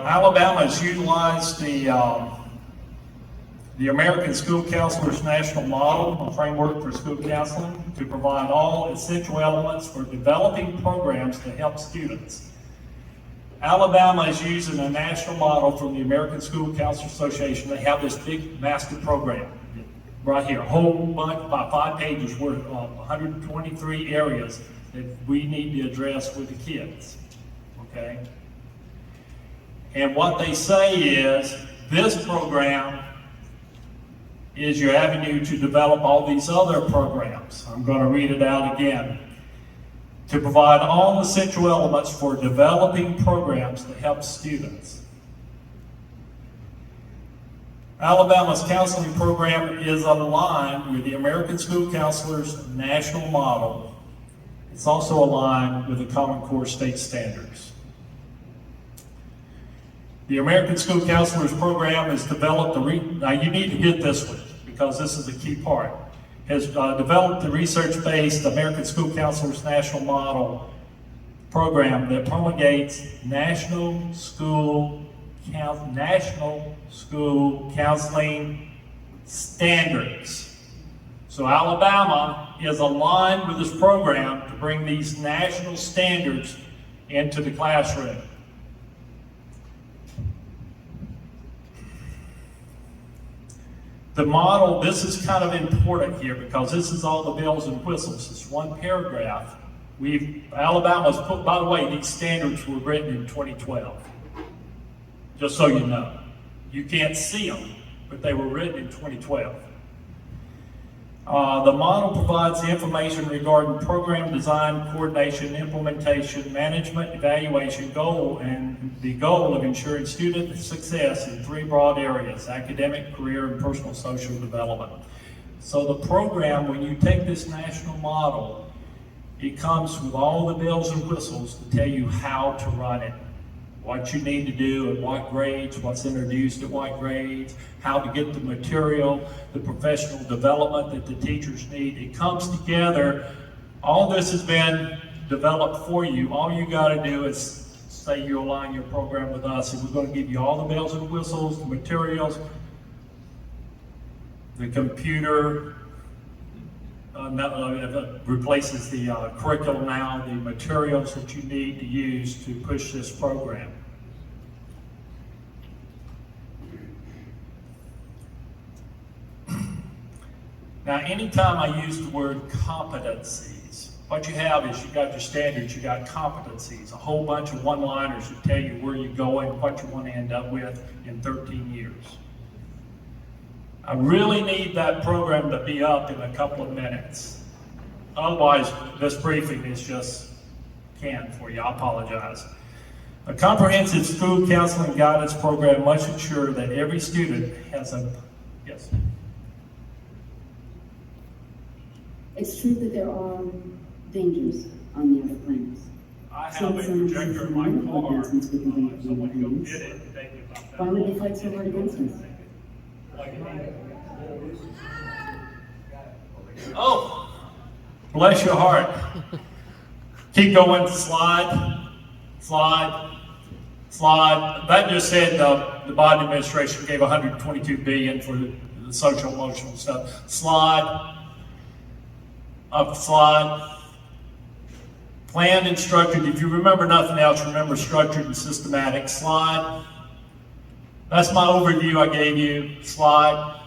Alabama has utilized the American School Counselors National Model, a framework for school counseling, to provide all essential elements for developing programs to help students. Alabama is using a national model from the American School Counselors Association. They have this big master program right here, a whole bunch, about 5 pages worth of 123 areas that we need to address with the kids, okay? And what they say is, this program is your avenue to develop all these other programs. I'm going to read it out again. To provide all essential elements for developing programs that help students. Alabama's counseling program is aligned with the American School Counselors National Model. It's also aligned with the Common Core state standards. The American School Counselors program has developed now you need to get this one because this is a key part. Has developed the research-based American School Counselors National Model program that promulgates national school counseling standards. So Alabama is aligned with this program to bring these national standards into the classroom. The model, this is kind of important here because this is all the bells and whistles. It's one paragraph. Alabama's put, by the way, these standards were written in 2012. Just so you know. You can't see them, but they were written in 2012. The model provides the information regarding program design, coordination, implementation, management, evaluation, goal, and the goal of ensuring student success in 3 broad areas: academic, career, and personal social development. So the program, when you take this national model, it comes with all the bells and whistles to tell you how to run it, what you need to do at what grades, what's introduced at what grades, how to get the material, the professional development that the teachers need. It comes together. All this has been developed for you. All you got to do is say you align your program with us, and we're going to give you all the bells and whistles, the materials, the computer replaces the curriculum now, the materials that you need to use to push this program. Now, anytime I use the word competencies, what you have is you've got your standards, you've got competencies, a whole bunch of one-liners that tell you where you're going, what you want to end up with in 13 years. I really need that program to be up in a couple of minutes. Otherwise, this briefing is just canned for you. I apologize. A comprehensive school counseling guidance program must ensure that every student has a, yes? It's true that there are dangers on the other planets. I have a projector in my car. Someone go get it and take it about that. Why would they fight so hard against us? Oh, bless your heart. Keep going, slide. That just said the Biden administration gave $122 billion for the social emotional stuff. Slide. Up slide. Planned and structured. If you remember nothing else, remember structured and systematic. Slide. That's my overview I gave you. Slide.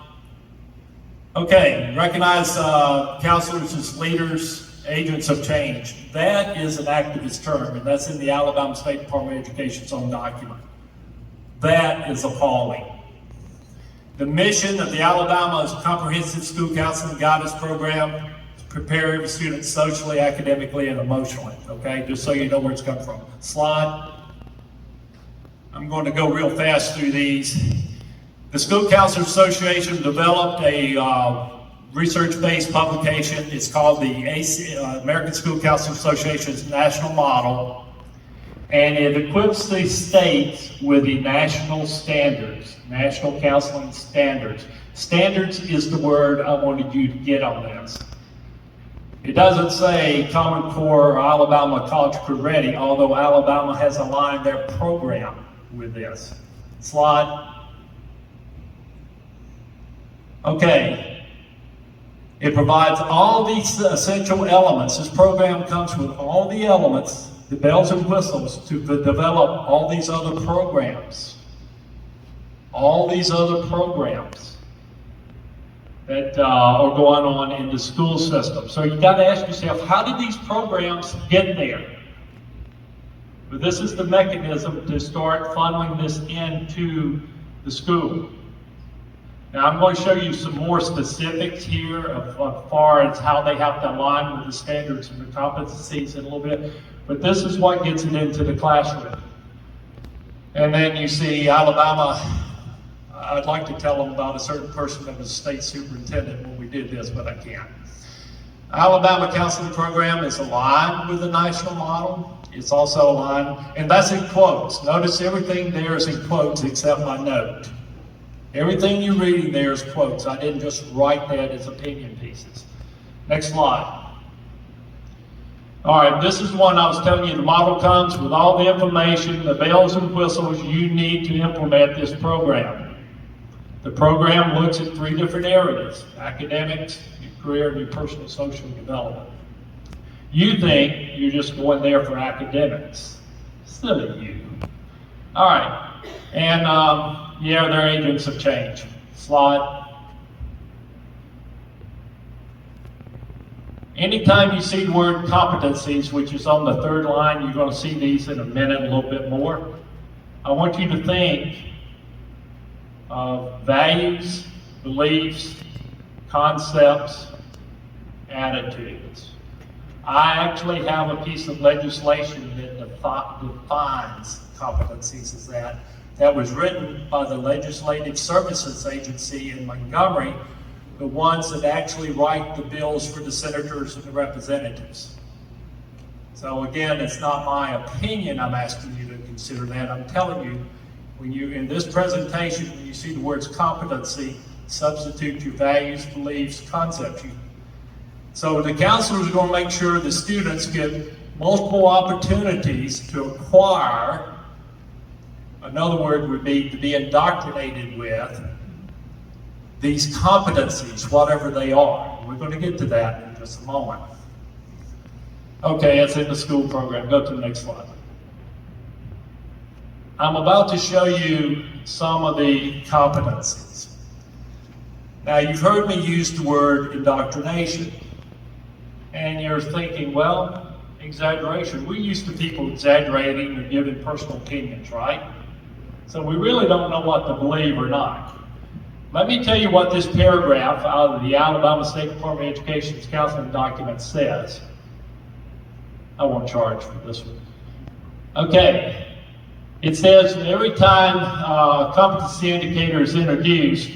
Okay, recognize counselors as leaders, agents of change. That is an activist term, and that's in the Alabama State Department of Education's own document. That is appalling. The mission of the Alabama's Comprehensive School Counseling Guidance Program is to prepare every student socially, academically, and emotionally. Okay, just so you know where it's come from. Slide. I'm going to go real fast through these. The School Counselors Association developed a research-based publication. It's called the American School Counselors Association's National Model, and it equips the states with the national standards, national counseling standards. Standards is the word I wanted you to get on this. It doesn't say Common Core or Alabama College Career Ready, although Alabama has aligned their program with this. Slide. Okay. It provides all these essential elements. This program comes with all the elements, the bells and whistles, to develop all these other programs. All these other programs that are going on in the school system. So you got to ask yourself, how did these programs get there? But this is the mechanism to start funneling this into the school. Now I'm going to show you some more specifics here as far as how they have to align with the standards and the competencies in a little bit. But this is what gets it into the classroom. And then you see Alabama. I'd like to tell them about a certain person that was state superintendent when we did this, but I can't. Alabama counseling program is aligned with the national model. It's also aligned, and that's in quotes. Notice everything there is in quotes except my note. Everything you're reading there is quotes. I didn't just write that as opinion pieces. Next slide. All right, this is one I was telling you, the model comes with all the information, the bells and whistles you need to implement this program. The program looks at 3 different areas: academics, your career, and your personal social development. You think you're just going there for academics. Silly you. All right, and yeah, their agents have changed. Slide. Anytime you see the word competencies, which is on the 3rd line, you're going to see these in a minute, a little bit more. I want you to think of values, beliefs, concepts, attitudes. I actually have a piece of legislation that defines competencies as that. That was written by the Legislative Services Agency in Montgomery, the ones that actually write the bills for the senators and the representatives. So again, it's not my opinion I'm asking you to consider that. I'm telling you, when you, in this presentation, when you see the words competency, substitute your values, beliefs, concepts. So the counselors are going to make sure the students get multiple opportunities to acquire. Another word would be to be indoctrinated with these competencies, whatever they are. We're going to get to that in just a moment. Okay, it's in the school program. Go to the next slide. I'm about to show you some of the competencies. Now, you've heard me use the word indoctrination. And you're thinking, well, exaggeration. We're used to people exaggerating or giving personal opinions, right? So we really don't know what to believe or not. Let me tell you what this paragraph out of the Alabama State Department of Education's counseling document says. I won't charge for this one. Okay. It says every time a competency indicator is introduced,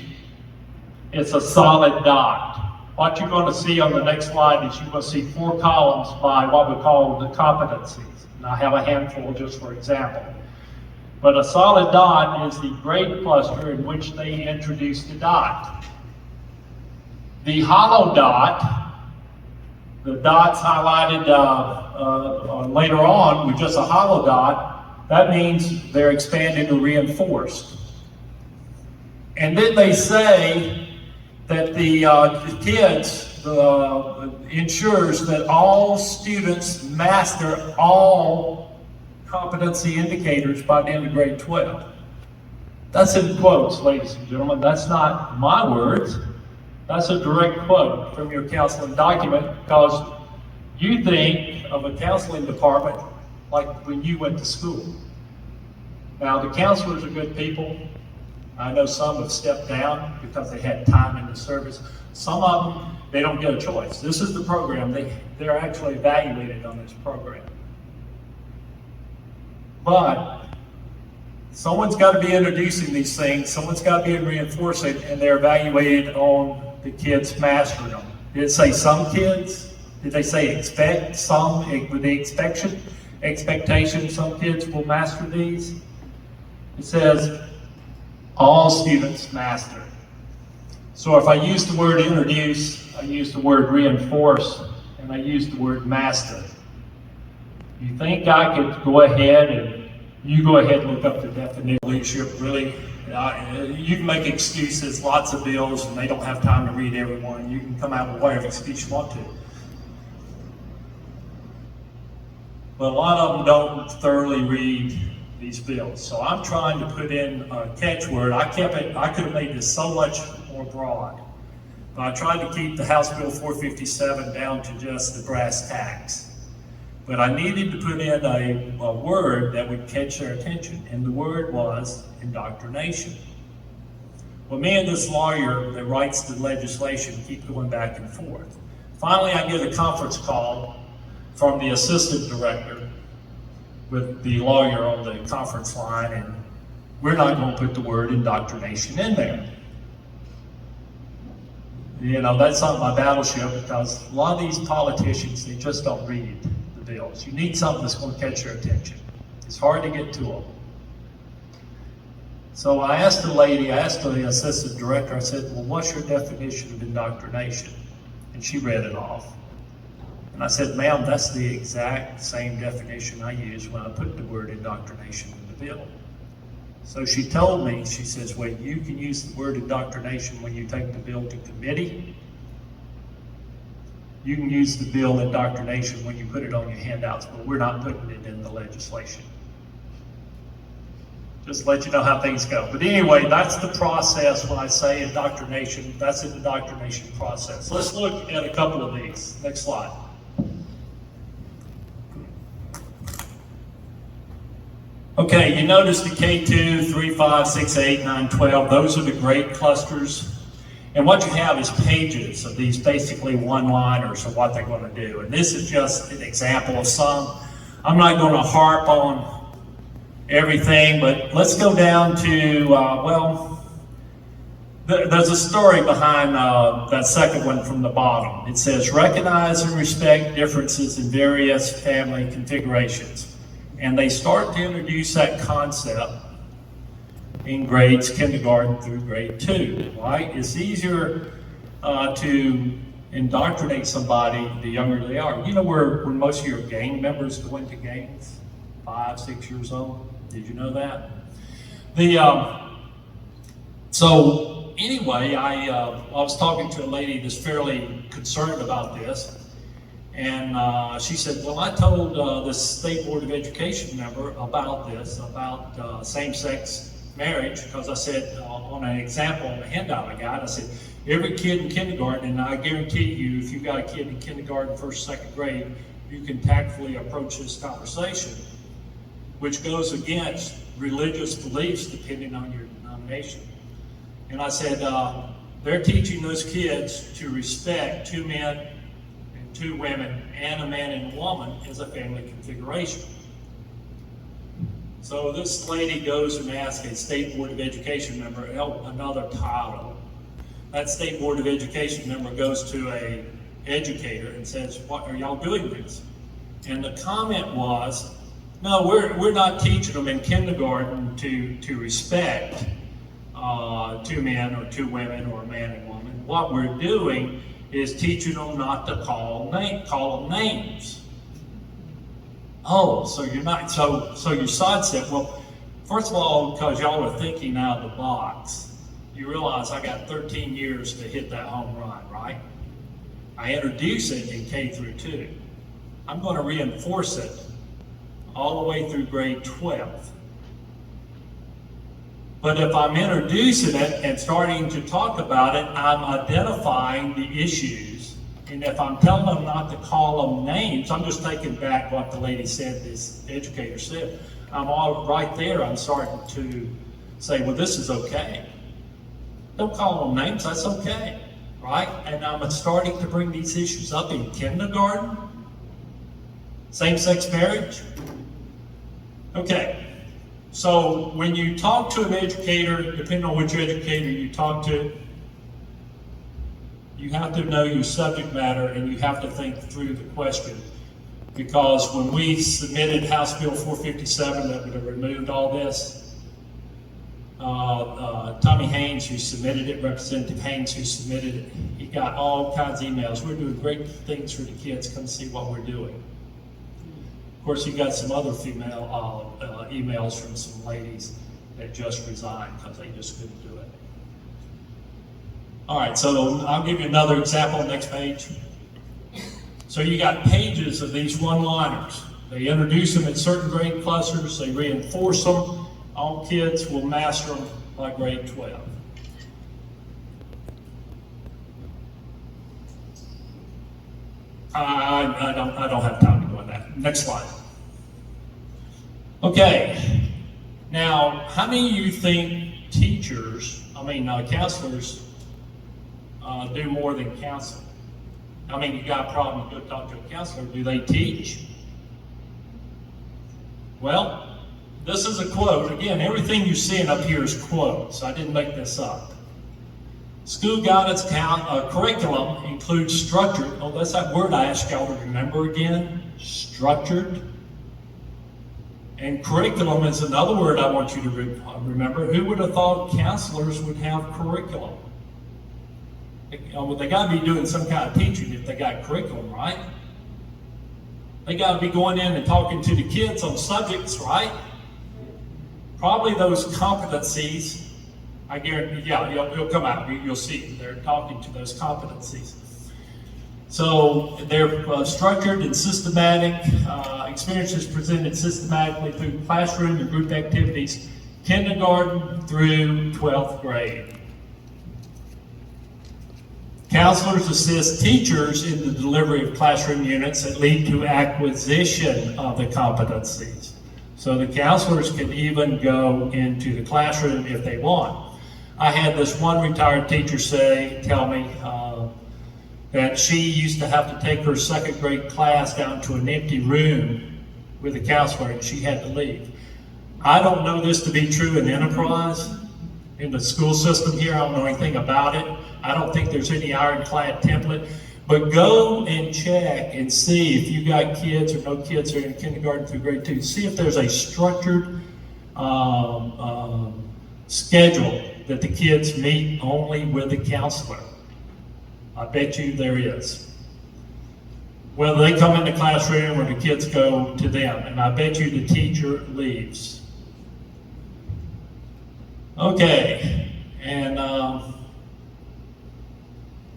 it's a solid dot. What you're going to see on the next slide is you're going to see 4 columns by what we call the competencies. And I have a handful just for example. But a solid dot is the grade cluster in which they introduce the dot. The hollow dot, the dots highlighted later on with just a hollow dot, that means they're expanded or reinforced. And then they say that the kids ensures that all students master all competency indicators by the end of grade 12. That's in quotes, ladies and gentlemen. That's not my words. That's a direct quote from your counseling document, because you think of a counseling department like when you went to school. Now, the counselors are good people. I know some have stepped down because they had time in the service. Some of them, they don't get a choice. This is the program. They're actually evaluated on this program. But someone's got to be introducing these things. Someone's got to be reinforcing, and they're evaluated on the kids mastering them. Did it say some kids? Did they say expect some with the expectation some kids will master these? It says all students master. So if I use the word introduce, I use the word reinforce, and I use the word master. You think I could go ahead and You go ahead and look up the definition of leadership. Really, you can make excuses, lots of bills, and they don't have time to read every one. You can come out with whatever excuse you want to. But a lot of them don't thoroughly read these bills. So I'm trying to put in a catchword. I could have made this so much more broad. But I tried to keep the House Bill 457 down to just the brass tacks. But I needed to put in a word that would catch their attention, and the word was indoctrination. Well, me and this lawyer that writes the legislation keep going back and forth. Finally, I get a conference call from the assistant director with the lawyer on the conference line, and we're not going to put the word indoctrination in there. You know, that's on my battleship, because a lot of these politicians, they just don't read the bills. You need something that's going to catch your attention. It's hard to get to them. So I asked the assistant director, I said, well, what's your definition of indoctrination? And she read it off. And I said, ma'am, that's the exact same definition I used when I put the word indoctrination in the bill. So she told me, she says, well, you can use the word indoctrination when you take the bill to committee. You can use the bill indoctrination when you put it on your handouts, but we're not putting it in the legislation. Just to let you know how things go. But anyway, that's the process when I say indoctrination. That's an indoctrination process. Let's look at a couple of these. Next slide. Okay, you notice the K2, 3, 5, 6, 8, 9, 12, those are the grade clusters. And what you have is pages of these basically one-liners of what they're going to do. And this is just an example of some. I'm not going to harp on everything, but let's go down to, there's a story behind that second one from the bottom. It says, recognize and respect differences in various family configurations. And they start to introduce that concept in grades kindergarten through grade 2, right? It's easier to indoctrinate somebody the younger they are. You know where most of your gang members go into gangs? 5, 6 years old. Did you know that? So anyway, I was talking to a lady that's fairly concerned about this. And she said, well, I told this State Board of Education member about this, about same-sex marriage, because I said, on an example on the handout I got, I said, every kid in kindergarten, and I guarantee you, if you've got a kid in kindergarten, 1st, 2nd grade, you can tactfully approach this conversation, which goes against religious beliefs depending on your denomination. And I said, they're teaching those kids to respect 2 men, 2 women, and a man and a woman as a family configuration. So this lady goes and asks a State Board of Education member another title. That State Board of Education member goes to a educator and says, what are y'all doing this? And the comment was, no, we're not teaching them in kindergarten to respect 2 men or 2 women or a man and woman. What we're doing is teaching them not to call them names. Oh, so you're not, so your side said, well, first of all, because y'all are thinking out of the box, you realize I got 13 years to hit that home run, right? I introduce it in K through 2. I'm going to reinforce it all the way through grade 12. But if I'm introducing it and starting to talk about it, I'm identifying the issues. And if I'm telling them not to call them names, I'm just taking back what the lady said, this educator said. I'm all right there, I'm starting to say, well, this is okay. Don't call them names, that's okay, right? And I'm starting to bring these issues up in kindergarten. Same-sex marriage. Okay. So when you talk to an educator, depending on which educator you talk to, you have to know your subject matter and you have to think through the question. Because when we submitted House Bill 457 that would have removed all this, Tommy Haynes, who submitted it, Representative Haynes, who submitted it, he got all kinds of emails. We're doing great things for the kids, come see what we're doing. Of course, you got some other female emails from some ladies that just resigned because they just couldn't do it. All right, so I'll give you another example, next page. So you got pages of these one-liners. They introduce them in certain grade clusters, they reinforce them. All kids will master them by grade 12. I don't have time to go into that. Next slide. Okay. Now, how many of you think counselors do more than counsel? I mean, you got a problem, go talk to a counselor. Do they teach? Well, this is a quote. Again, everything you're seeing up here is quotes. I didn't make this up. School guidance curriculum includes structured, oh, that's that word I asked y'all to remember again, structured. And curriculum is another word I want you to remember. Who would have thought counselors would have curriculum? They got to be doing some kind of teaching if they got curriculum, right? They got to be going in and talking to the kids on subjects, right? Probably those competencies. I guarantee, yeah, it'll come out. You'll see they're talking to those competencies. So they're structured and systematic. Experiences presented systematically through classroom and group activities, kindergarten through 12th grade. Counselors assist teachers in the delivery of classroom units that lead to acquisition of the competencies. So the counselors can even go into the classroom if they want. I had this one retired teacher tell me that she used to have to take her second grade class down to an empty room with a counselor and she had to leave. I don't know this to be true in Enterprise, in the school system here. I don't know anything about it. I don't think there's any ironclad template. But go and check and see if you got kids or no kids are in kindergarten through grade 2. See if there's a structured schedule that the kids meet only with the counselor. I bet you there is. Whether they come in the classroom or the kids go to them, and I bet you the teacher leaves. Okay, and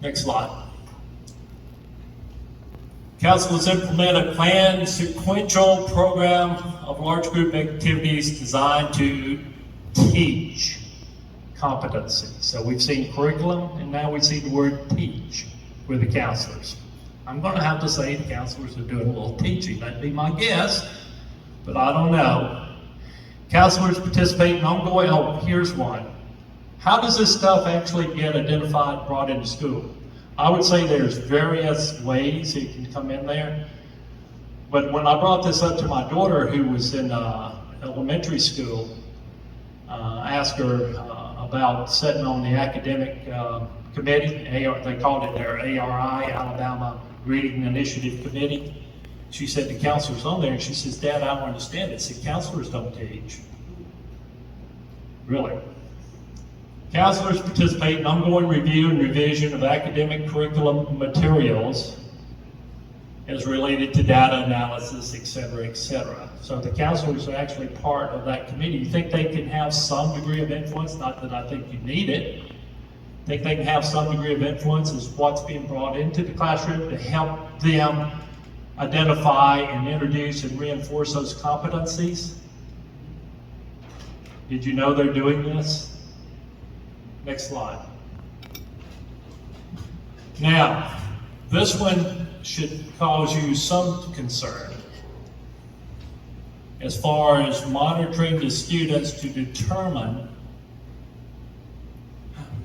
next slide. Counselors implement a planned sequential program of large group activities designed to teach competency. So we've seen curriculum, and now we see the word teach with the counselors. I'm going to have to say the counselors are doing a little teaching. That'd be my guess, but I don't know. Counselors participate in ongoing, here's one. How does this stuff actually get identified, brought into school? I would say there's various ways it can come in there. But when I brought this up to my daughter who was in elementary school, I asked her about sitting on the academic committee. They called it their ARI, Alabama Reading Initiative Committee. She said the counselor's on there, and she says, Dad, I don't understand it. I said, counselors don't teach. Really? Counselors participate in ongoing review and revision of academic curriculum materials as related to data analysis, et cetera, et cetera. So the counselors are actually part of that committee. You think they can have some degree of influence? Not that I think you need it. Think they can have some degree of influence as what's being brought into the classroom to help them identify and introduce and reinforce those competencies? Did you know they're doing this? Next slide. Now, this one should cause you some concern as far as monitoring the students to determine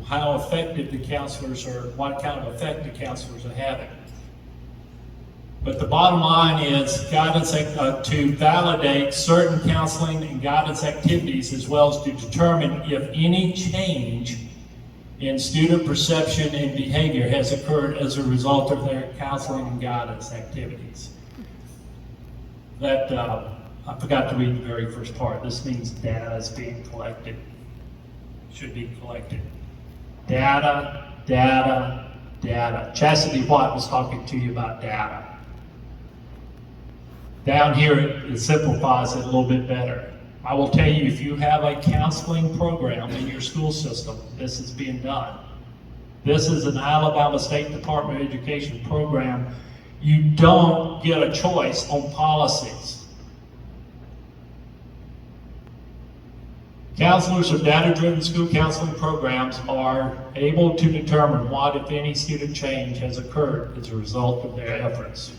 how effective the counselors are, what kind of effect the counselors are having. But the bottom line is guidance to validate certain counseling and guidance activities, as well as to determine if any change in student perception and behavior has occurred as a result of their counseling and guidance activities. That, I forgot to read the very first part. This means data is being collected, should be collected. Data, data, data. Chastity White was talking to you about data. Down here, it simplifies it a little bit better. I will tell you, if you have a counseling program in your school system, this is being done. This is an Alabama State Department of Education program. You don't get a choice on policies. Counselors of data-driven school counseling programs are able to determine what, if any, student change has occurred as a result of their efforts.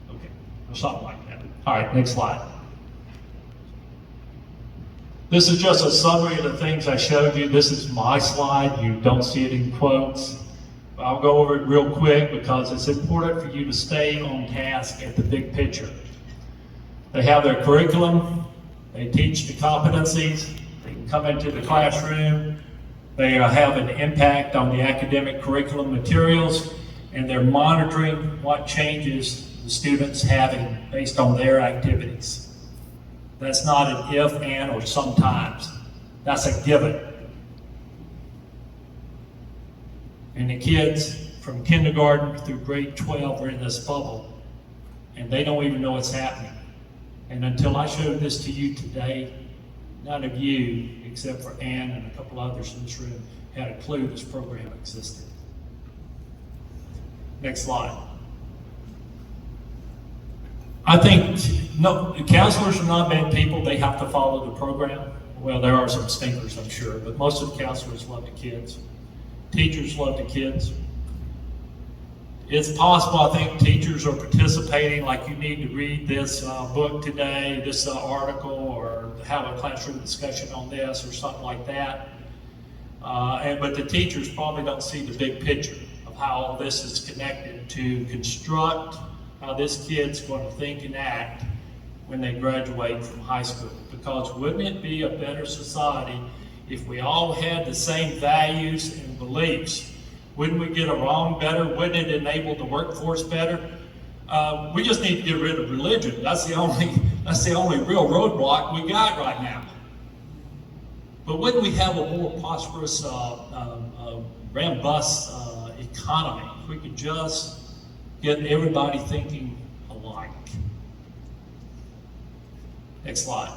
Okay, or something like that. All right, next slide. This is just a summary of the things I showed you. This is my slide. You don't see it in quotes. I'll go over it real quick because it's important for you to stay on task at the big picture. They have their curriculum. They teach the competencies. They can come into the classroom. They have an impact on the academic curriculum materials, and they're monitoring what changes the students having based on their activities. That's not an if, and, or sometimes. That's a given. And the kids from kindergarten through grade 12 are in this bubble, and they don't even know what's happening. And until I showed this to you today, none of you, except for Ann and a couple others in this room, had a clue this program existed. Next slide. I think, no, counselors are not bad people. They have to follow the program. Well, there are some stinkers, I'm sure, but most of the counselors love the kids. Teachers love the kids. It's possible, I think, teachers are participating, like you need to read this book today, this article, or have a classroom discussion on this, or something like that. But the teachers probably don't see the big picture of how all this is connected to construct how this kid's going to think and act when they graduate from high school. Because wouldn't it be a better society if we all had the same values and beliefs? Wouldn't we get along better? Wouldn't it enable the workforce better? We just need to get rid of religion. That's the only real roadblock we got right now. But wouldn't we have a more prosperous, robust economy if we could just get everybody thinking alike? Next slide.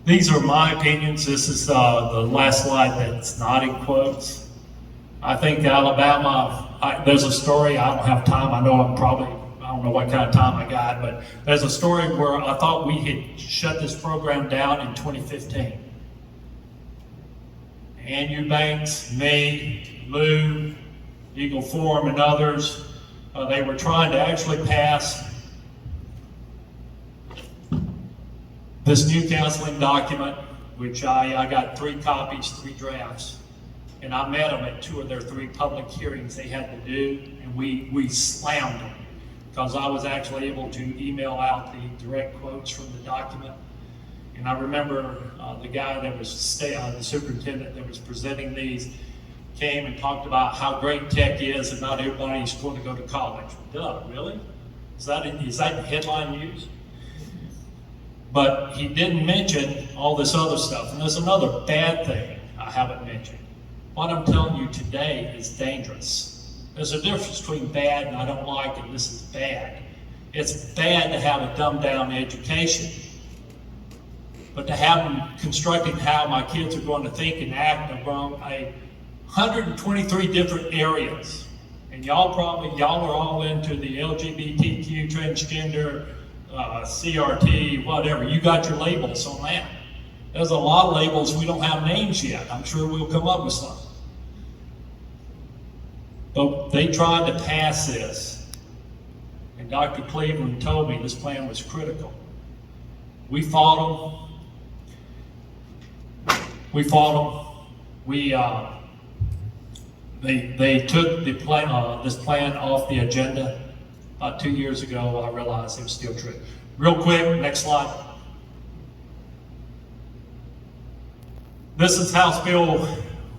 These are my opinions. This is the last slide that's not in quotes. I think Alabama, there's a story, I don't have time, I don't know what kind of time I got, but there's a story where I thought we had shut this program down in 2015. Ann Eubanks, me, Lou, Eagle Forum, and others, they were trying to actually pass this new counseling document, which I got 3 copies, 3 drafts, and I met them at 2 of their 3 public hearings they had to do, and we slammed them because I was actually able to email out the direct quotes from the document. And I remember the guy that was the superintendent that was presenting these came and talked about how great tech is and not everybody's going to go to college. Duh, really? Is that headline news? But he didn't mention all this other stuff. And there's another bad thing I haven't mentioned. What I'm telling you today is dangerous. There's a difference between bad and I don't like and this is bad. It's bad to have a dumbed down education. But to have them constructing how my kids are going to think and act around 123 different areas. And y'all are all into the LGBTQ, transgender, CRT, whatever. You got your labels on that. There's a lot of labels, we don't have names yet. I'm sure we'll come up with some. But they tried to pass this. And Dr. Cleveland told me this plan was critical. We fought them. They took the plan, this plan off the agenda. About 2 years ago, I realized it was still true. Real quick, next slide. This is House Bill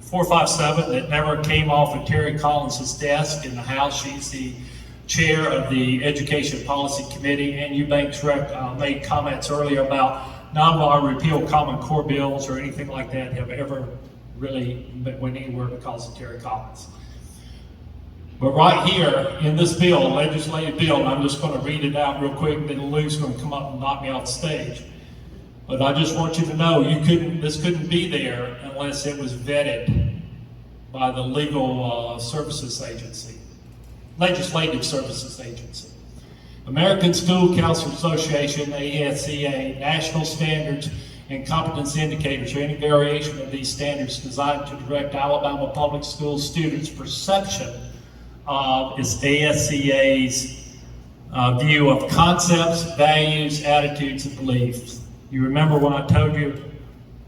457 that never came off of Terry Collins' desk in the House. She's the chair of the Education Policy Committee, and Eubanks made comments earlier about none of our repeal Common Core bills or anything like that have ever really went anywhere because of Terry Collins. But right here in this bill, legislative bill, and I'm just going to read it out real quick, then Lou's going to come up and knock me off the stage. But I just want you to know this couldn't be there unless it was vetted by the Legal Services Agency, Legislative Services Agency. American School Counselor Association, ASCA, national standards and competence indicators or any variation of these standards designed to direct Alabama public school students' perception of its ASCA's view of concepts, values, attitudes, and beliefs. You remember when I told you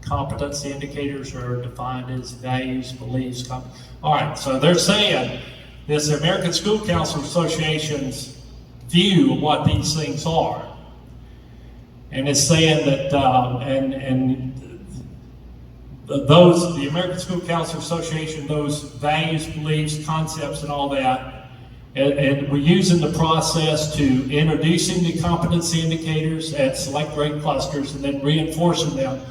competence indicators are defined as values, beliefs, all right, so they're saying this American School Counselor Association's view of what these things are. And it's saying that, the American School Counselor Association, those values, beliefs, concepts, and all that, and we're using the process to introducing the competency indicators at select grade clusters and then reinforcing them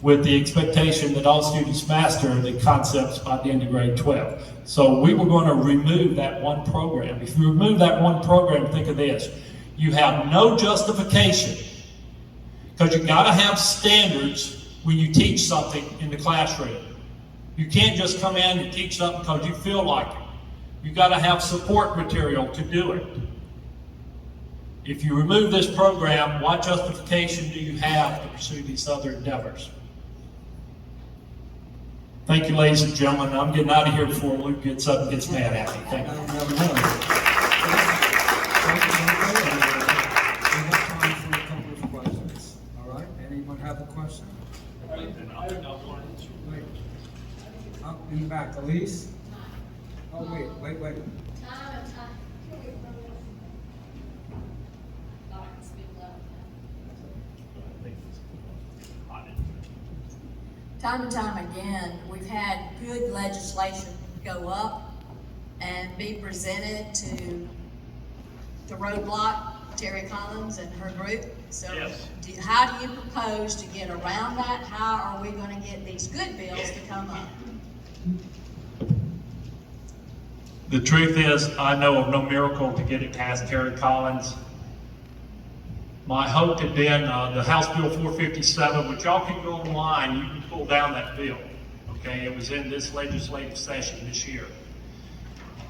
with the expectation that all students master the concepts by the end of grade 12. So we were going to remove that one program. If you remove that one program, think of this. You have no justification, because you've got to have standards when you teach something in the classroom. You can't just come in and teach something because you feel like it. You've got to have support material to do it. If you remove this program, what justification do you have to pursue these other endeavors? Thank you, ladies and gentlemen. I'm getting out of here before Luke gets up and gets mad at me. Thank you. We have time for a couple of questions. All right, anyone have a question? Wait. Up in the back, Elise? Oh, wait. Time and time again, we've had good legislation go up and be presented to roadblock Terry Collins and her group. So Yes. How do you propose to get around that? How are we going to get these good bills to come up? The truth is, I know of no miracle to get it past Terry Collins. My hope had been the House Bill 457, which y'all can go online, you can pull down that bill. Okay, it was in this legislative session this year.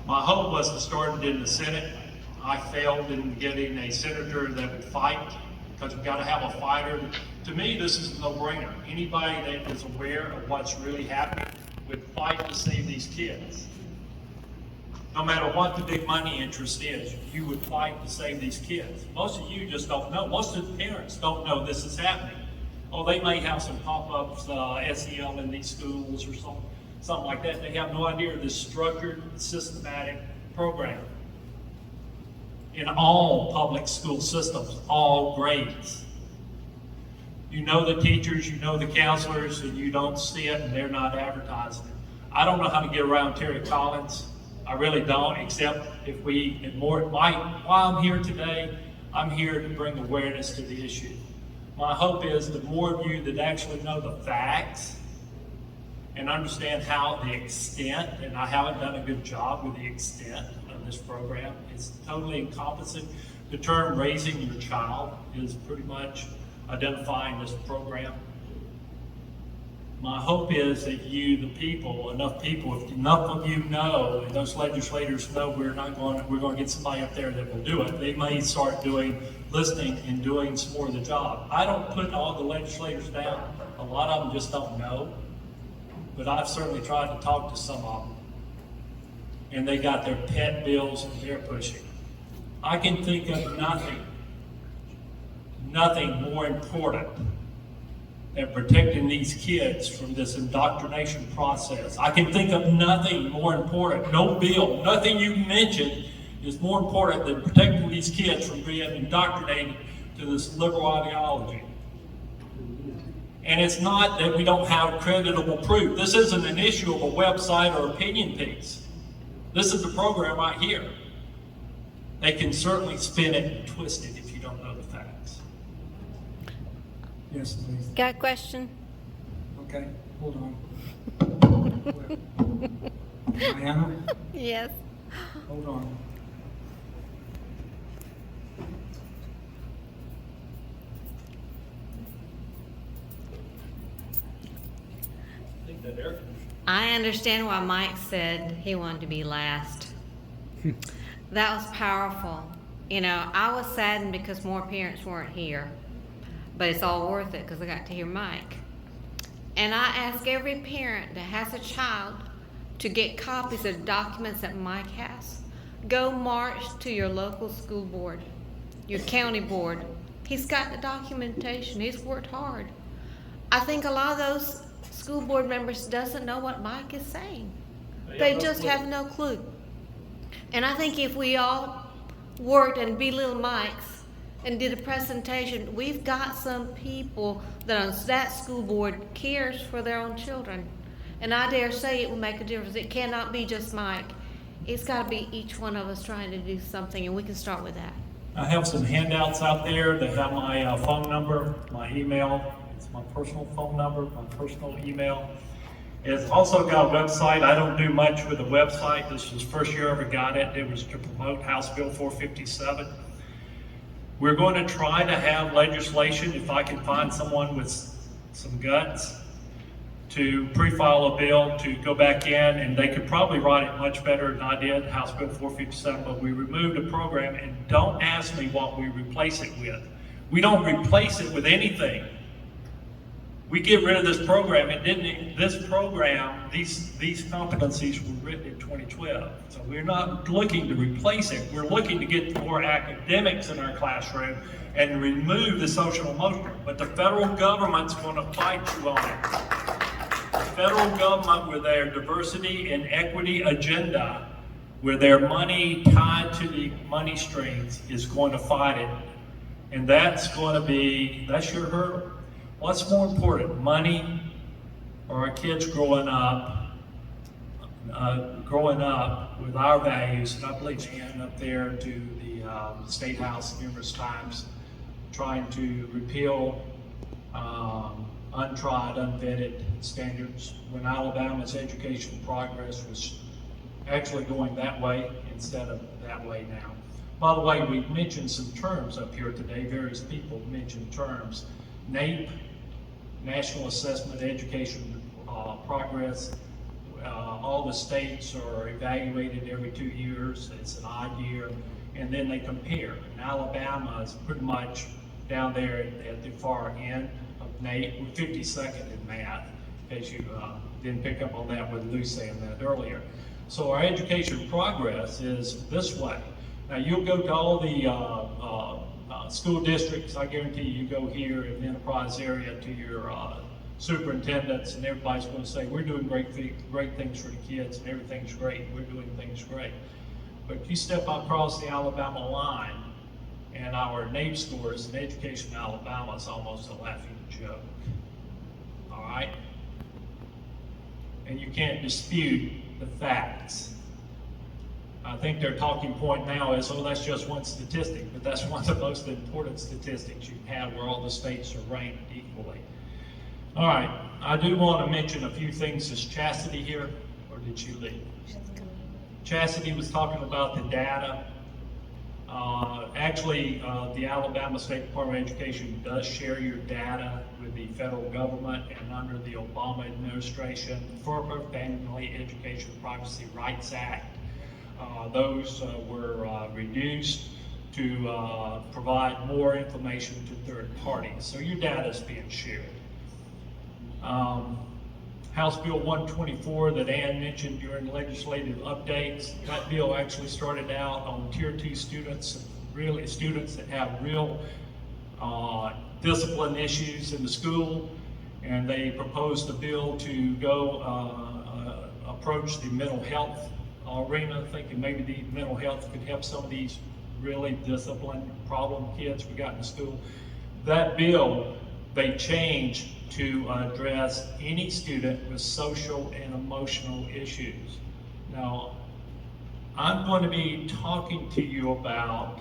My hope was to start it in the Senate. I failed in getting a senator that would fight, because we've got to have a fighter. To me, this is a no-brainer. Anybody that is aware of what's really happening would fight to save these kids. No matter what the big money interest is, you would fight to save these kids. Most of you just don't know. Most of the parents don't know this is happening. Oh, they may have some pop-ups, SEL in these schools or something like that. They have no idea of this structured, systematic program in all public school systems, all grades. You know the teachers, you know the counselors, and you don't see it, and they're not advertising it. I don't know how to get around Terry Collins. I really don't, except if while I'm here today, I'm here to bring awareness to the issue. My hope is the more of you that actually know the facts and understand how the extent, and I haven't done a good job with the extent of this program, it's totally encompassing. The term raising your child is pretty much identifying this program. My hope is that you, the people, if enough of you know, and those legislators know we're going to get somebody up there that will do it, they may start listening and doing some more of the job. I don't put all the legislators down. A lot of them just don't know. But I've certainly tried to talk to some of them. And they got their pet bills and they're pushing. I can think of nothing more important than protecting these kids from this indoctrination process. I can think of nothing more important. No bill, nothing you mentioned is more important than protecting these kids from being indoctrinated to this liberal ideology. And it's not that we don't have creditable proof. This isn't an issue of a website or opinion piece. This is the program right here. They can certainly spin it and twist it if you don't know the facts. Yes, please. Got a question? Okay, hold on. Diana? Yes. Hold on. I understand why Mike said he wanted to be last. That was powerful. You know, I was saddened because more parents weren't here, but it's all worth it because I got to hear Mike. And I ask every parent that has a child to get copies of documents that Mike has. Go march to your local school board, your county board. He's got the documentation. He's worked hard. I think a lot of those school board members doesn't know what Mike is saying. They just have no clue. And I think if we all worked and be little Mikes and did a presentation, we've got some people that on that school board cares for their own children. And I dare say it will make a difference. It cannot be just Mike. It's got to be each one of us trying to do something, and we can start with that. I have some handouts out there that have my phone number, my email. It's my personal phone number, my personal email. It's also got a website. I don't do much with the website. This was the first year I ever got it. It was to promote House Bill 457. We're going to try to have legislation, if I can find someone with some guts, to pre-file a bill to go back in, and they could probably write it much better than I did, House Bill 457, but we removed a program, and don't ask me what we replace it with. We don't replace it with anything. We get rid of this program. This program, these competencies were written in 2012. So we're not looking to replace it. We're looking to get more academics in our classroom and remove the social emotional. But the federal government's going to fight you on it. The federal government, with their diversity and equity agenda, with their money tied to the money streams, is going to fight it. And that's your hurdle. What's more important, money or our kids growing up with our values? And I believe Ann up there to the State House numerous times, trying to repeal untried, unvetted standards when Alabama's education progress was actually going that way instead of that way now. By the way, we've mentioned some terms up here today. Various people mentioned terms. NAEP, National Assessment Education Progress. All the states are evaluated every 2 years. It's an odd year, and then they compare. And Alabama is pretty much down there at the far end of NAEP. We're 52nd in math, in case you didn't pick up on that with Lou saying that earlier. So our education progress is this way. Now you'll go to all the school districts. I guarantee you go here in the enterprise area to your superintendents, and everybody's going to say, we're doing great things for the kids, and everything's great. We're doing things great. But you step across the Alabama line, and our NAEP scores in education in Alabama is almost a laughing joke. All right? And you can't dispute the facts. I think their talking point now is, oh, that's just one statistic, but that's one of the most important statistics you can have, where all the states are ranked equally. All right, I do want to mention a few things. Is Chastity here, or did she leave? Chastity was talking about the data. The Alabama State Department of Education does share your data with the federal government, and under the Obama administration, FERPA, Family Education Privacy Rights Act, those were reduced to provide more information to third parties. So your data is being shared. House Bill 124 that Ann mentioned during legislative updates, that bill actually started out on Tier 2 students, really students that have real discipline issues in the school, and they proposed a bill to go approach the mental health arena, thinking maybe the mental health could help some of these really disciplined problem kids we got in school. That bill, they changed to address any student with social and emotional issues. Now, I'm going to be talking to you about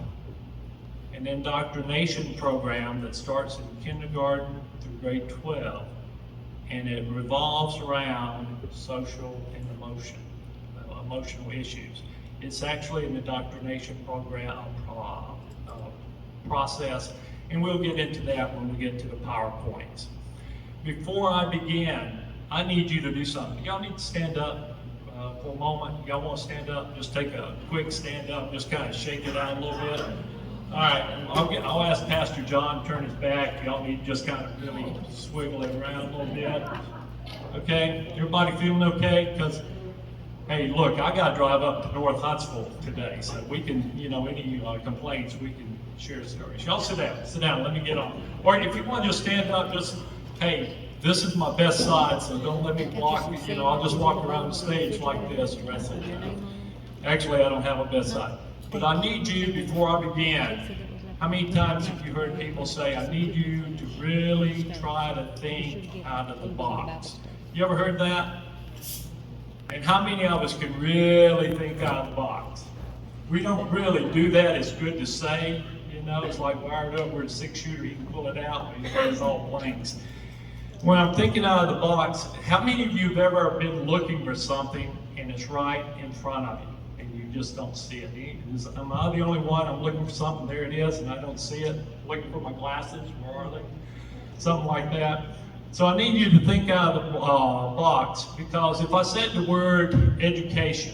an indoctrination program that starts in kindergarten through grade 12, and it revolves around social and emotional issues. It's actually an indoctrination program process, and we'll get into that when we get to the PowerPoints. Before I begin, I need you to do something. Y'all need to stand up for a moment. Y'all want to stand up? Just take a quick stand up, just kind of shake it out a little bit. All right, I'll ask Pastor John to turn his back. Y'all need to just kind of really swiggle it around a little bit. Okay, everybody feeling okay? Because, hey, look, I got to drive up to North Huntsville today, so we can, any complaints, we can share stories. Y'all sit down, let me get on. Or if you want to just stand up, just, hey, this is my best side, so don't let me walk, I'll just walk around the stage like this the rest of the time. Actually, I don't have a best side. But I need you, before I begin, how many times have you heard people say, I need you to really try to think out of the box? You ever heard that? And how many of us can really think out of the box? We don't really do that. It's good to say, it's like wired up where a 6-shooter, you can pull it out, but it's all blanks. When I'm thinking out of the box, how many of you have ever been looking for something and it's right in front of you and you just don't see it? Am I the only one? I'm looking for something, there it is, and I don't see it. Looking for my glasses, where are they? Something like that. So I need you to think out of the box, because if I said the word education,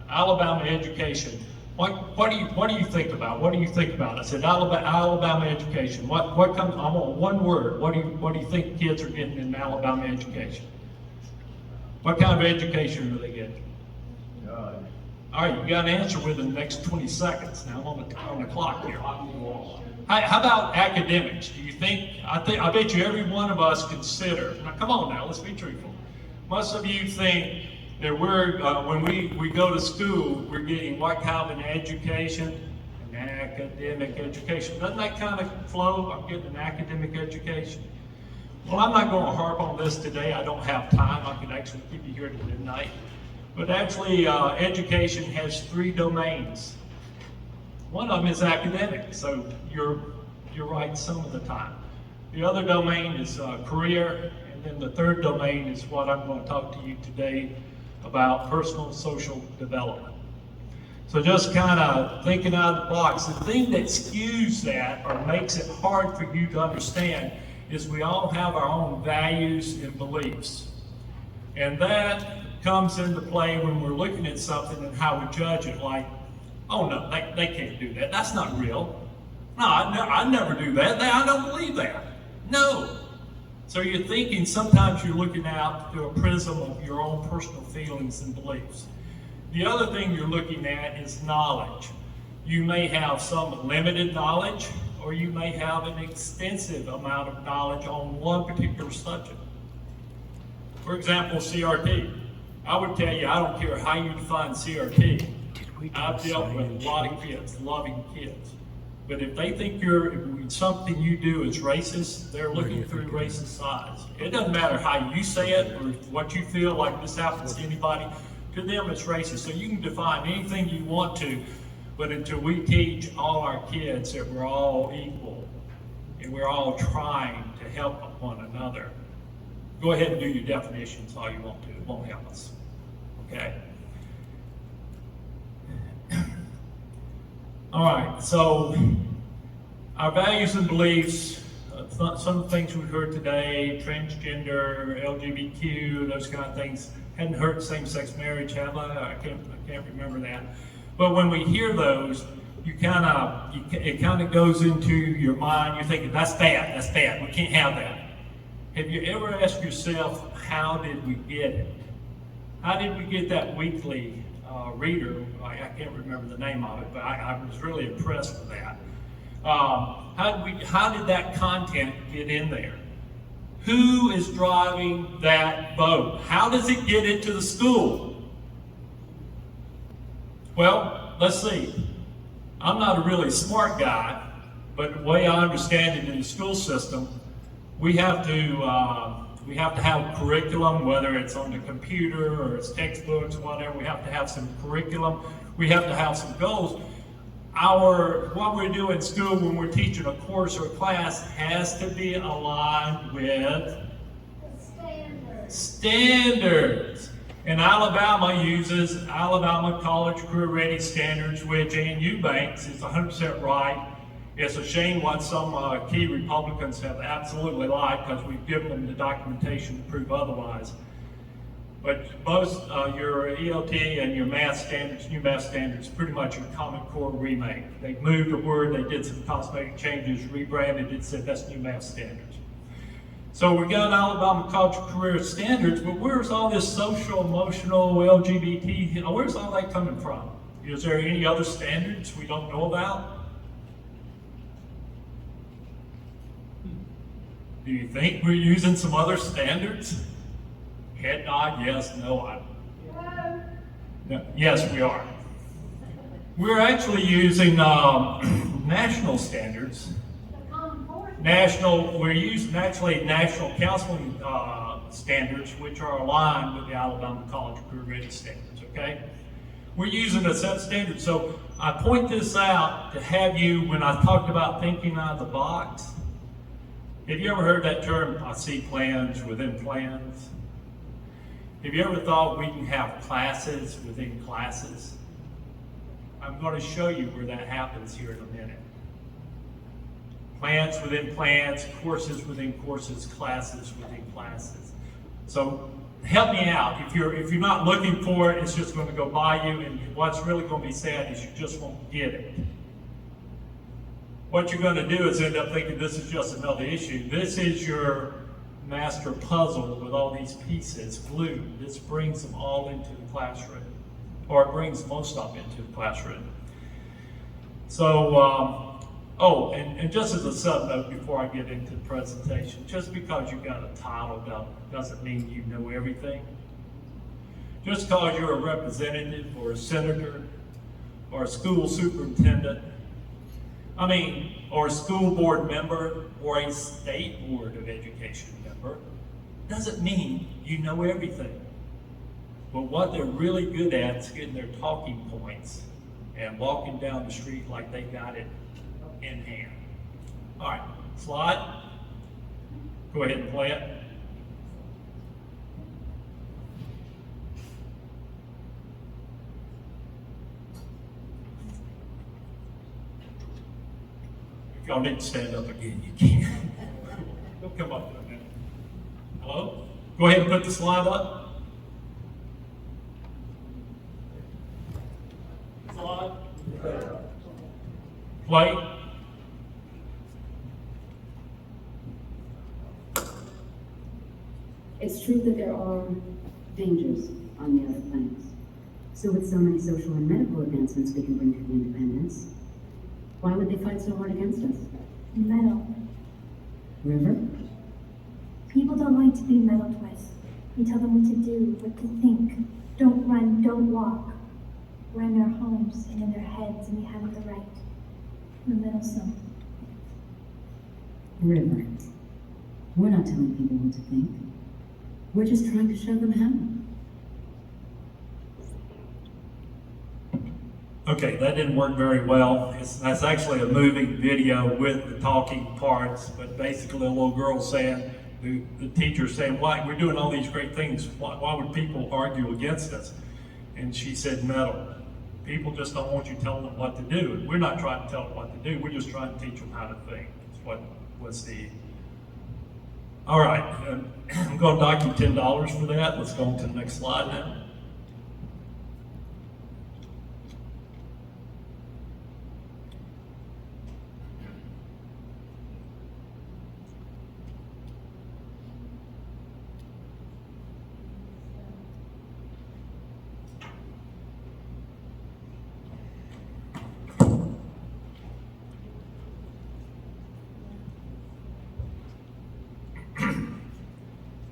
Alabama education, what do you think about? What do you think about? I said Alabama education. What comes? I want one word. What do you think kids are getting in Alabama education? What kind of education are they getting? God. All right, you got an answer within the next 20 seconds. Now I'm on the clock here. How about academics? Do you think? I bet you every one of us consider. Now come on now, let's be truthful. Most of you think that when we go to school, we're getting what kind of an education? An academic education. Doesn't that kind of flow? I'm getting an academic education. Well, I'm not going to harp on this today. I don't have time. I could actually keep you here till midnight. But actually, education has 3 domains. One of them is academic, so you're right some of the time. The other domain is career, and then the third domain is what I'm going to talk to you today about: personal social development. So just kind of thinking out of the box. The thing that skews that or makes it hard for you to understand is we all have our own values and beliefs. And that comes into play when we're looking at something and how we judge it, like, oh no, they can't do that. That's not real. No, I never do that. I don't believe that. No. So you're thinking, sometimes you're looking out through a prism of your own personal feelings and beliefs. The other thing you're looking at is knowledge. You may have some limited knowledge, or you may have an extensive amount of knowledge on one particular subject. For example, CRT. I would tell you, I don't care how you define CRT. I've dealt with a lot of kids, loving kids. But if they think something you do is racist, they're looking through racist eyes. It doesn't matter how you say it or what you feel like this happens to anybody. To them, it's racist. So you can define anything you want to, but until we teach all our kids that we're all equal and we're all trying to help one another, go ahead and do your definitions all you want to. It won't help us. Okay? All right, so our values and beliefs, some things we've heard today, transgender, LGBTQ, those kind of things. Hadn't heard same-sex marriage, have I? I can't remember that. But when we hear those, it kind of goes into your mind. You're thinking, that's bad, we can't have that. Have you ever asked yourself, how did we get it? How did we get that weekly reader? I can't remember the name of it, but I was really impressed with that. How did that content get in there? Who is driving that boat? How does it get into the school? Well, let's see. I'm not a really smart guy, but the way I understand it in the school system, we have to have curriculum, whether it's on the computer or it's textbooks, whatever. We have to have some curriculum. We have to have some goals. What we do in school when we're teaching a course or a class has to be aligned with standards. And Alabama uses Alabama College Career Ready Standards, which ANU banks is 100% right. It's a shame what some key Republicans have absolutely lied, because we've given them the documentation to prove otherwise. But both your ELT and your math standards, new math standards, pretty much a Common Core remake. They moved a word, they did some cosmetic changes, rebranded it, said that's new math standards. So we got Alabama College Career Standards, but where's all this social, emotional, LGBT, where's all that coming from? Is there any other standards we don't know about? Do you think we're using some other standards? Head nod, yes, no, no, yes, we are. We're actually using national standards. We're using actually national counseling standards, which are aligned with the Alabama College Career Ready Standards, okay? We're using a set of standards. So I point this out to have you, when I talked about thinking out of the box, have you ever heard that term, I see plans within plans? Have you ever thought we can have classes within classes? I'm going to show you where that happens here in a minute. Plans within plans, courses within courses, classes within classes. So help me out. If you're not looking for it, it's just going to go by you, and what's really going to be sad is you just won't get it. What you're going to do is end up thinking this is just another issue. This is your master puzzle with all these pieces glued. This brings them all into the classroom, or it brings most of them into the classroom. So, and just as a sub note before I get into the presentation, just because you got a title doesn't mean you know everything. Just because you're a representative or a senator or a school superintendent, or a school board member or a state board of education member, doesn't mean you know everything. But what they're really good at is getting their talking points and walking down the street like they got it in hand. All right, slide. Go ahead and play it. If y'all need to stand up again, you can. Don't come up in a minute. Hello? Go ahead and put the slide up. Slide. Play. It's true that there are dangers on the other planets. So with so many social and medical advancements we can bring to the independence, why would they fight so hard against us? Meddle. River? People don't like to be meddled with. We tell them what to do, what to think. Don't run, don't walk. We're in their homes and in their heads, and we have the right. We're meddlesome. River. We're not telling people what to think. We're just trying to show them how. Okay, that didn't work very well. That's actually a moving video with the talking parts, but basically a little girl saying, the teacher saying, why, we're doing all these great things, why would people argue against us? And she said, meddle. People just don't want you telling them what to do. We're not trying to tell them what to do, we're just trying to teach them how to think. That's what's the... All right, I'm going to dock you $10 for that. Let's go on to the next slide now.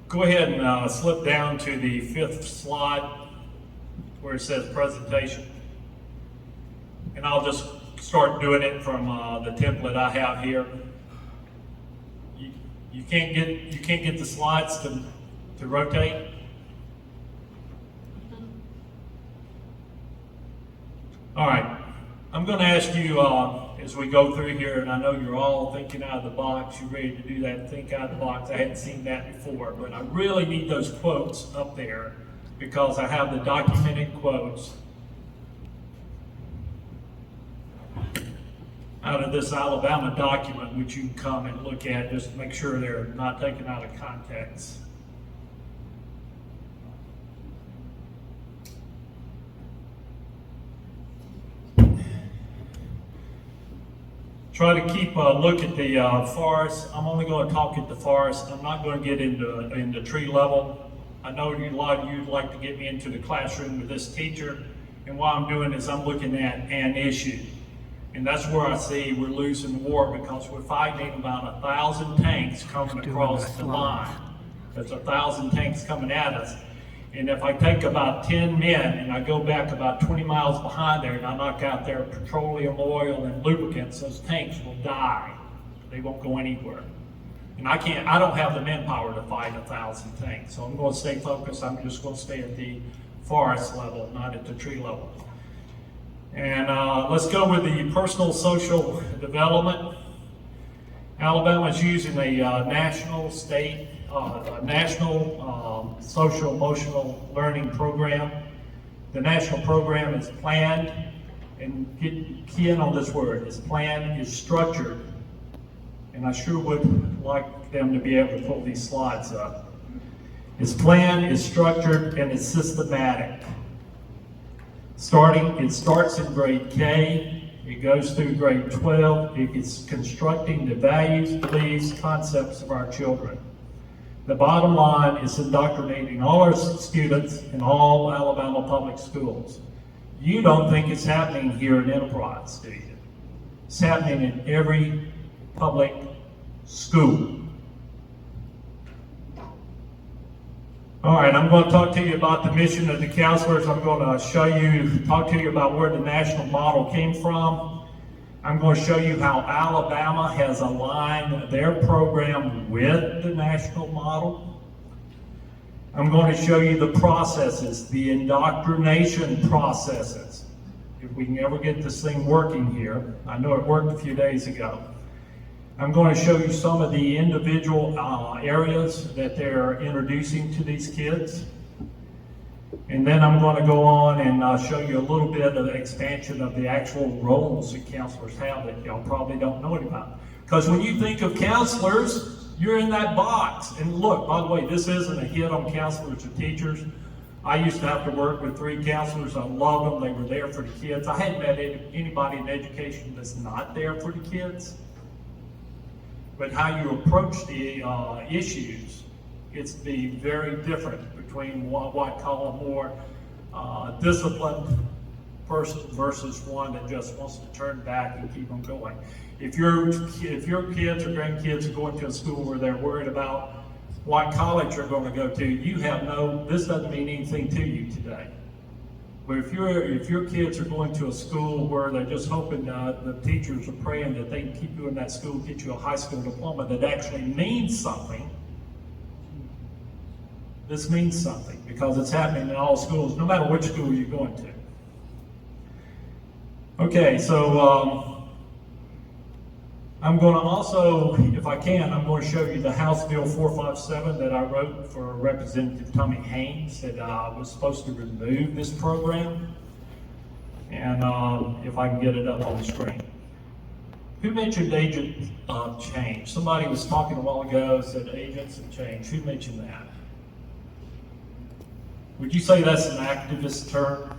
Go ahead and slip down to the 5th slide where it says presentation. And I'll just start doing it from the template I have here. You can't get the slides to rotate. All right, I'm going to ask you as we go through here, and I know you're all thinking out of the box, you're ready to do that, think out of the box. I hadn't seen that before, but I really need those quotes up there because I have the documented quotes out of this Alabama document, which you can come and look at, just to make sure they're not taken out of context. Try to keep a look at the forest. I'm only going to talk at the forest. I'm not going to get into tree level. I know a lot of you would like to get me into the classroom with this teacher, and what I'm doing is I'm looking at an issue. And that's where I see we're losing the war, because we're fighting about 1,000 tanks coming across the line. There's 1,000 tanks coming at us. And if I take about 10 men and I go back about 20 miles behind there and I knock out their petroleum oil and lubricants, those tanks will die. They won't go anywhere. And I don't have the manpower to fight 1,000 tanks. So I'm going to stay focused. I'm just going to stay at the forest level, not at the tree level. And let's go with the personal social development. Alabama is using a national social emotional learning program. The national program is planned, and get key in on this word, is planned, is structured. And I sure would like them to be able to pull these slides up. It's planned, it's structured, and it's systematic. It starts in grade K, it goes through grade 12, it's constructing the values, beliefs, concepts of our children. The bottom line is indoctrinating all our students in all Alabama public schools. You don't think it's happening here in Enterprise, do you? It's happening in every public school. All right, I'm going to talk to you about the mission of the counselors. I'm going to talk to you about where the national model came from. I'm going to show you how Alabama has aligned their program with the national model. I'm going to show you the processes, the indoctrination processes. If we can ever get this thing working here. I know it worked a few days ago. I'm going to show you some of the individual areas that they're introducing to these kids. And then I'm going to go on and show you a little bit of the expansion of the actual roles that counselors have that y'all probably don't know about. Because when you think of counselors, you're in that box. And look, by the way, this isn't a hit on counselors or teachers. I used to have to work with 3 counselors. I love them. They were there for the kids. I hadn't met anybody in education that's not there for the kids. But how you approach the issues, it's the very different between what I call a more disciplined person versus one that just wants to turn back and keep them going. If your kids or grandkids are going to a school where they're worried about what college you're going to go to, this doesn't mean anything to you today. But if your kids are going to a school where they're just hoping the teachers are praying that they can keep you in that school, get you a high school diploma that actually means something, this means something because it's happening in all schools, no matter which school you're going to. Okay, so I'm going to also, if I can, I'm going to show you the House Bill 457 that I wrote for Representative Tommy Haynes that was supposed to remove this program. And if I can get it up on the screen. Who mentioned agent of change? Somebody was talking a while ago, said agents of change. Who mentioned that? Would you say that's an activist term?